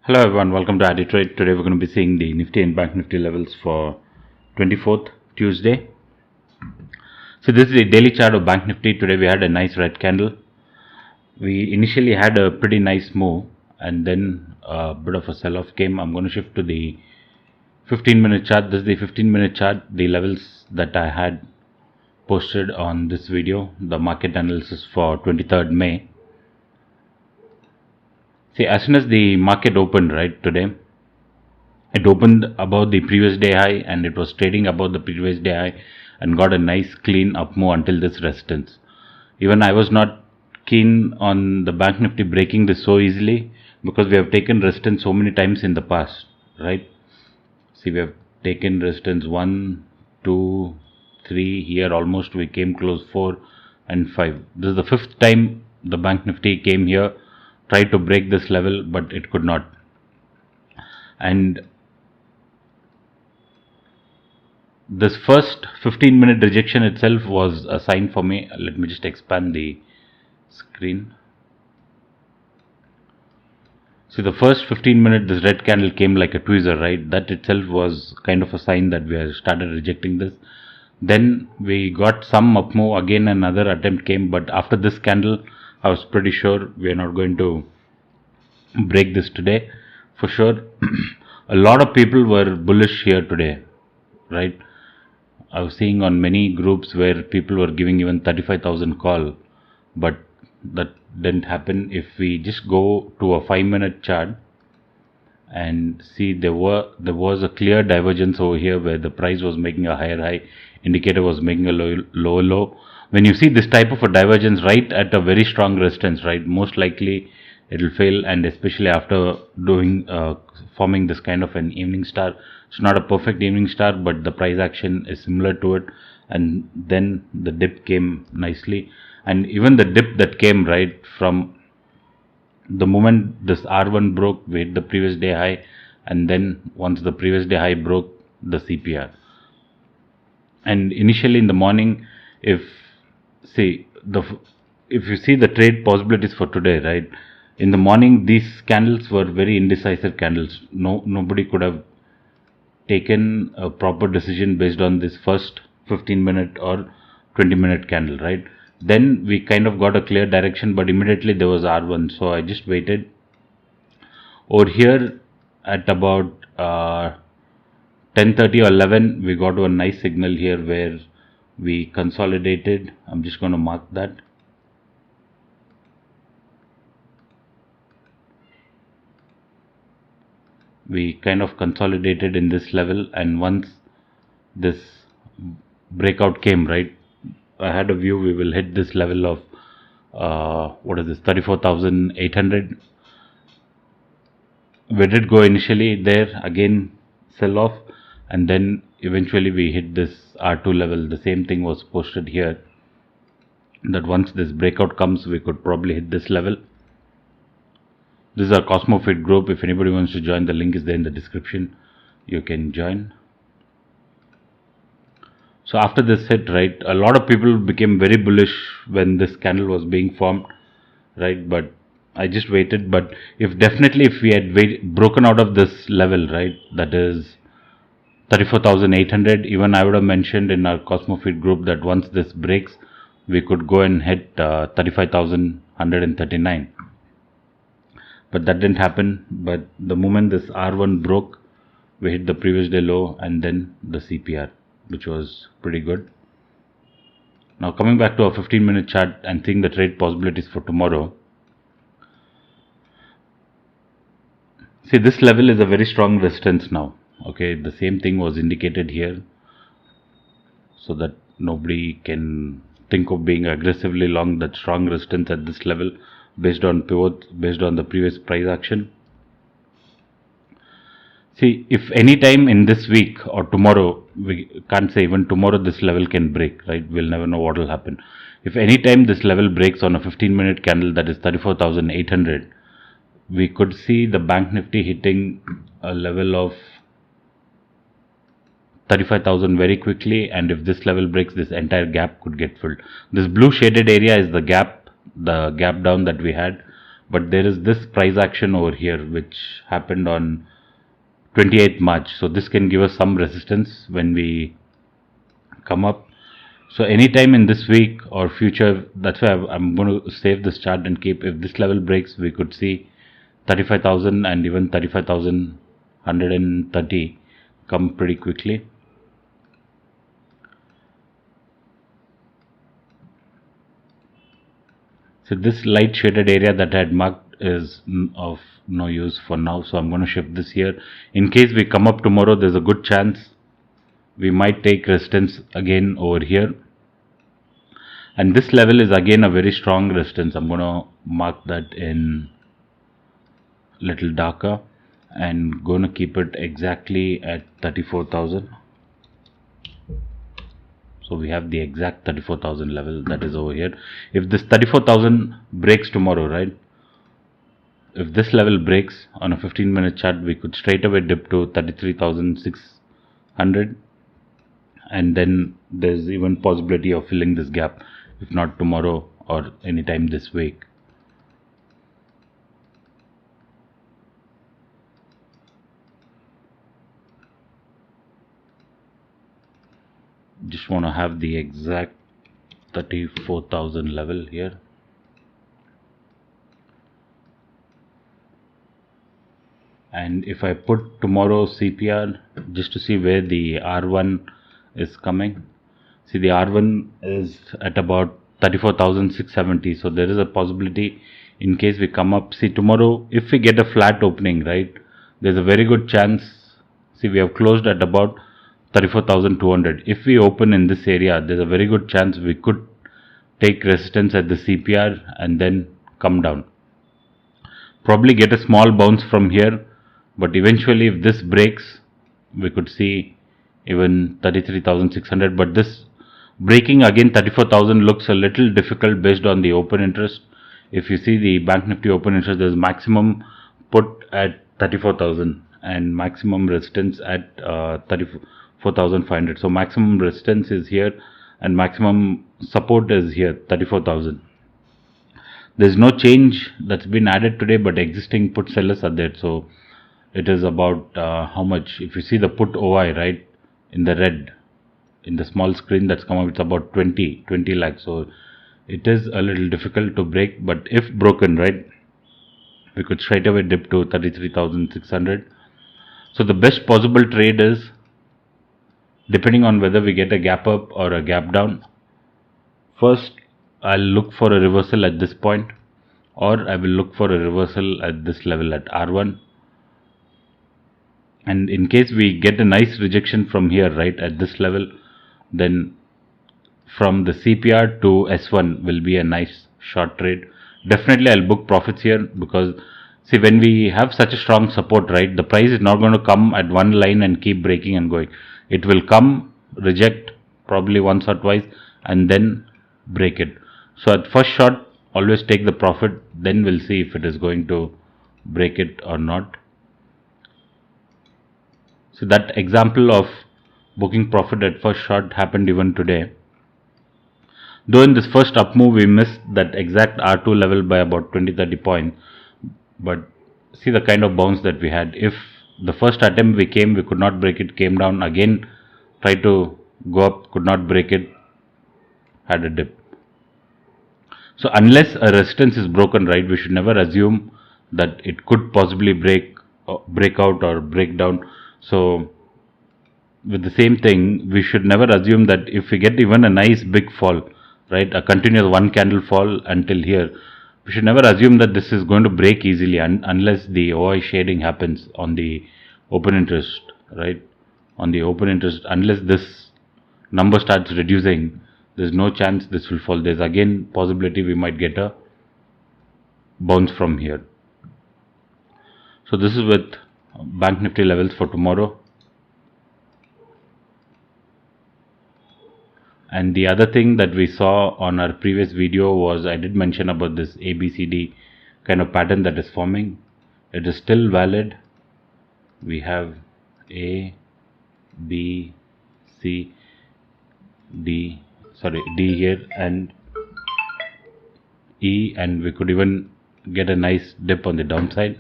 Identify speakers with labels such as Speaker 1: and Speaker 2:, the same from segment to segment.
Speaker 1: Hello everyone, welcome to AdiTrade. Today we're going to be seeing the Nifty and Banknifty levels for 24th Tuesday. So this is the daily chart of Banknifty. Today we had a nice red candle. We initially had a pretty nice move and then a bit of a sell-off came. I'm going to shift to the 15-minute chart. This is the 15-minute chart, the levels that I had posted on this video, the market analysis for 23rd May. See, as soon as the market opened right today, it opened above the previous day high and it was trading above the previous day high and got a nice clean up move until this resistance. Even I was not keen on the Bank Nifty breaking this so easily because we have taken resistance so many times in the past, right? See, we have taken resistance 1, 2, 3, here almost we came close 4 and 5. This is the 5th time the Bank Nifty came here, tried to break this level, but it could not. And this first 15-minute rejection itself was a sign for me. Let me just expand the screen. See, the first 15-minute, this red candle came like a tweezer, right? That itself was kind of a sign that we have started rejecting this. Then we got some up move, again another attempt came, but after this candle, I was pretty sure we are not going to break this today. For sure, a lot of people were bullish here today, right? I was seeing on many groups where people were giving even 35,000 call, but that didn't happen. If we just go to a 5-minute chart and see, there was a clear divergence over here where the price was making a higher high, indicator was making a lower low. When you see this type of a divergence right at a very strong resistance, right, most likely it will fail, and especially after doing forming this kind of an evening star. It's not a perfect evening star, but the price action is similar to it, and then the dip came nicely. And even the dip that came right from the moment this R1 broke, we hit the previous day high, and then once the previous day high broke, the CPR. And initially in the morning, if you see the trade possibilities for today, right, in the morning these candles were very indecisive candles. Nobody could have taken a proper decision based on this first 15-minute or 20-minute candle, right? Then we kind of got a clear direction, but immediately there was R1, so I just waited. Over here at about 10:30 or 11, we got a nice signal here where we consolidated. I'm just going to mark that. We kind of consolidated in this level, and once this breakout came, right, I had a view we will hit this level of 34,800. We did go initially there, again sell off, and then eventually we hit this R2 level. The same thing was posted here, that once this breakout comes we could probably hit this level. This is our Cosmofit Group. If anybody wants to join, the link is there in the description. You can join. So after this hit, right, a lot of people became very bullish when this candle was being formed, right? But I just waited. But if we had broken out of this level, right, that is 34,800, even I would have mentioned in our Cosmofit Group that once this breaks, we could go and hit 35,139. But that didn't happen. But the moment this R1 broke, we hit the previous day low and then the CPR, which was pretty good. Now coming back to a 15-minute chart and seeing the trade possibilities for tomorrow. See, this level is a very strong resistance now. Okay, the same thing was indicated here, so that nobody can think of being aggressively long that strong resistance at this level based on pivots, based on the previous price action. See, if any time in this week or tomorrow, we can't say even tomorrow this level can break, right? We'll never know what will happen. If any time this level breaks on a 15-minute candle, that is 34,800, we could see the Bank Nifty hitting a level of 35,000 very quickly, and if this level breaks, this entire gap could get filled. This blue shaded area is the gap down that we had. but there is this price action over here which happened on 28th March. So this can give us some resistance when we come up. So anytime in this week or future, that's why I'm going to save this chart and keep. If this level breaks, we could see 35,000 and even 35,130 come pretty quickly. So this light shaded area that I had marked is of no use for now, so I'm going to shift this here. In case we come up tomorrow, there's a good chance we might take resistance again over here, and this level is again a very strong resistance. I'm going to mark that in little darker and going to keep it exactly at 34,000. So we have the exact 34,000 level that is over here. If this 34,000 breaks tomorrow, right, if this level breaks on a 15-minute chart, we could straight away dip to 33,600, and then there's even possibility of filling this gap, if not tomorrow or anytime this week. Just want to have the exact 34,000 level here. And if I put tomorrow CPR just to see where the R1 is coming, see the R1 is at about 34,670. So there is a possibility in case we come up. See tomorrow, if we get a flat opening, right, there's a very good chance. See, we have closed at about 34,200. If we open in this area, there's a very good chance we could take resistance at the CPR and then come down. Probably get a small bounce from here, but eventually if this breaks, we could see even 33,600. But this breaking again 34,000 looks a little difficult based on the open interest. If you see the Banknifty open interest, there's maximum put at 34,000 and maximum resistance at 34,500. So maximum resistance is here and maximum support is here, 34,000. There's no change that's been added today, but existing put sellers are there. So it is about how much. If you see the put OI, right, in the red, in the small screen that's come up, it's about 20 lakhs. So it is a little difficult to break, but if broken, right, we could straight away dip to 33,600. So the best possible trade is, depending on whether we get a gap up or a gap down, first I'll look for a reversal at this point, or I will look for a reversal at this level at R1. And in case we get a nice rejection from here, right, at this level, then from the CPR to S1 will be a nice short trade. Definitely I'll book profits here, because see, when we have such a strong support, right, the price is not going to come at one line and keep breaking and going. It will come, reject probably once or twice, and then break it. So at first shot, always take the profit, then we'll see if it is going to break it or not. So that example of booking profit at first shot happened even today. Though in this first up move we missed that exact R2 level by about 20-30 points, but see the kind of bounce that we had. If the first attempt we could not break it, came down again, tried to go up, could not break it, had a dip. So unless a resistance is broken, right, we should never assume that it could possibly break out or break down. So with the same thing, we should never assume that if we get even a nice big fall, right, a continuous one candle fall until here, we should never assume that this is going to break easily unless the OI shading happens on the open interest, right, on the open interest. Unless this number starts reducing, there's no chance this will fall. There's again possibility we might get a bounce from here. So this is with Bank Nifty levels for tomorrow. And the other thing that we saw on our previous video was, I did mention about this ABCD kind of pattern that is forming. It is still valid. We have A, B, C, D here and E, and we could even get a nice dip on the downside.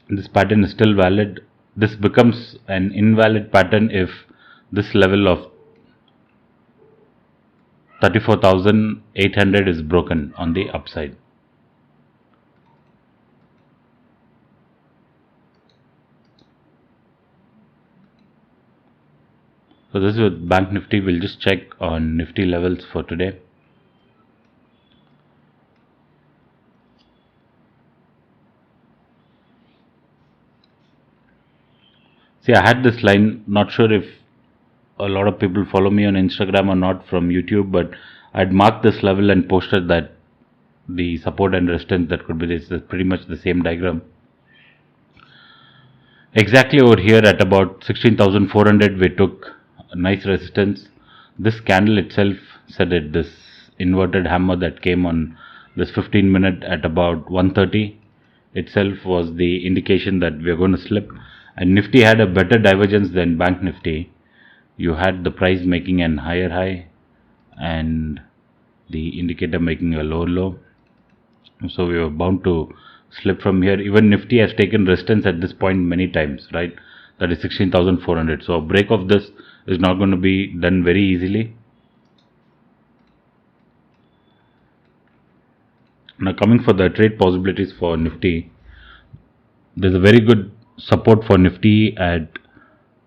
Speaker 1: This pattern is still valid. This becomes an invalid pattern if this level of 34,800 is broken on the upside. So this is with Bank Nifty. We'll just check on Nifty levels for today. See, I had this line, not sure if a lot of people follow me on Instagram or not from YouTube, but I'd marked this level and posted that the support and resistance that could be this is pretty much the same diagram. Exactly over here at about 16,400 we took a nice resistance. This candle itself said it, this inverted hammer that came on this 15 minute at about 130 itself was the indication that we are going to slip. And Nifty had a better divergence than Bank Nifty. You had the price making an higher high and the indicator making a lower low. So we were bound to slip from here. Even Nifty has taken resistance at this point many times, right? That is 16,400. So a break of this is not going to be done very easily. Now coming for the trade possibilities for Nifty, there's a very good support for Nifty at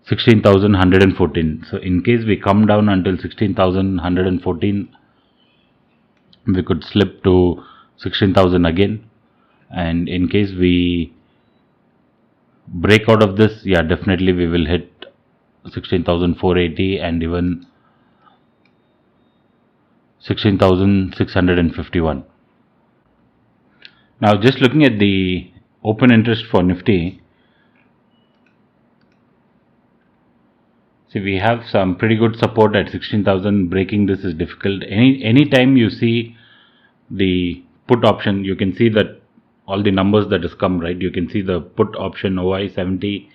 Speaker 1: 16,114. So in case we come down until 16,114, we could slip to 16,000 again. And in case we break out of this, yeah, definitely we will hit 16,480 and even 16,651. Now just looking at the open interest for Nifty, see, we have some pretty good support at 16,000. Breaking this is difficult. Any time you see the put option, you can see that all the numbers that has come, right? You can see the put option OI 70,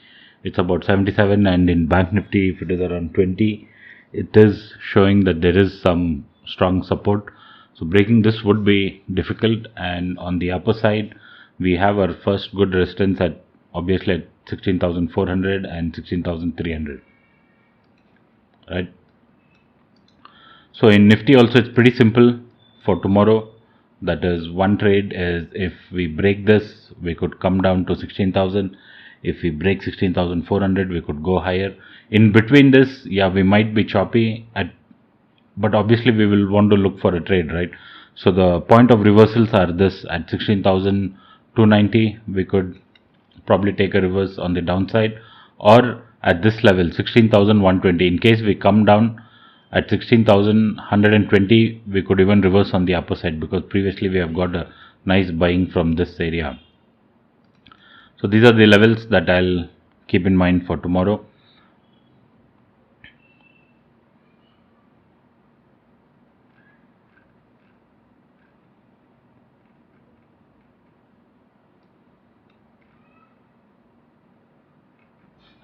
Speaker 1: it's about 77, and in Bank Nifty if it is around 20, it is showing that there is some strong support. So breaking this would be difficult, and on the upper side we have our first good resistance at obviously at 16,400 and 16,300, right? So in Nifty also it's pretty simple for tomorrow. That is, one trade is if we break this, we could come down to 16,000. If we break 16,400, we could go higher. In between this, yeah, we might be choppy, but obviously we will want to look for a trade, right? So the point of reversals are this: at 16,290, we could probably take a reverse on the downside, or at this level, 16,120. In case we come down at 16,120, we could even reverse on the upper side, because previously we have got a nice buying from this area. So these are the levels that I'll keep in mind for tomorrow.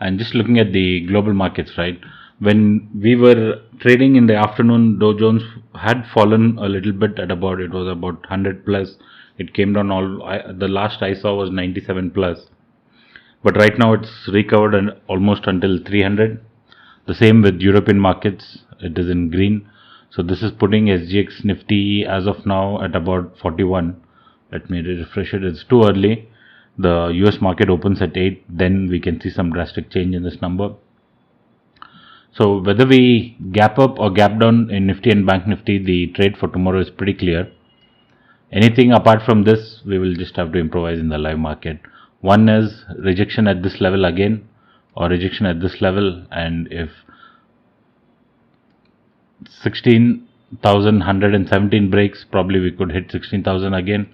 Speaker 1: And just looking at the global markets, right? When we were trading in the afternoon, Dow Jones had fallen a little bit at about, it was about 100 plus. It came down the last I saw was 97 plus. But right now it's recovered and almost until 300. The same with European markets, it is in green. So this is putting SGX Nifty as of now at about 41. Let me refresh it, it's too early. The US market opens at 8, then we can see some drastic change in this number. So whether we gap up or gap down in Nifty and Bank Nifty, the trade for tomorrow is pretty clear. Anything apart from this, we will just have to improvise in the live market. One is rejection at this level again, or rejection at this level, and if 16,117 breaks, probably we could hit 16,000 again.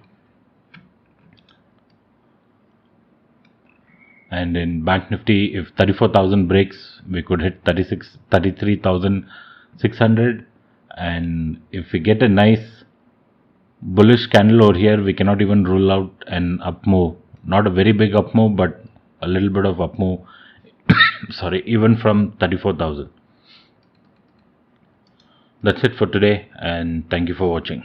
Speaker 1: And in Bank Nifty, if 34,000 breaks, we could hit 33,600. And if we get a nice bullish candle over here, we cannot even rule out an up move. Not a very big up move, but a little bit of up move. Sorry, even from 34,000. That's it for today, and thank you for watching.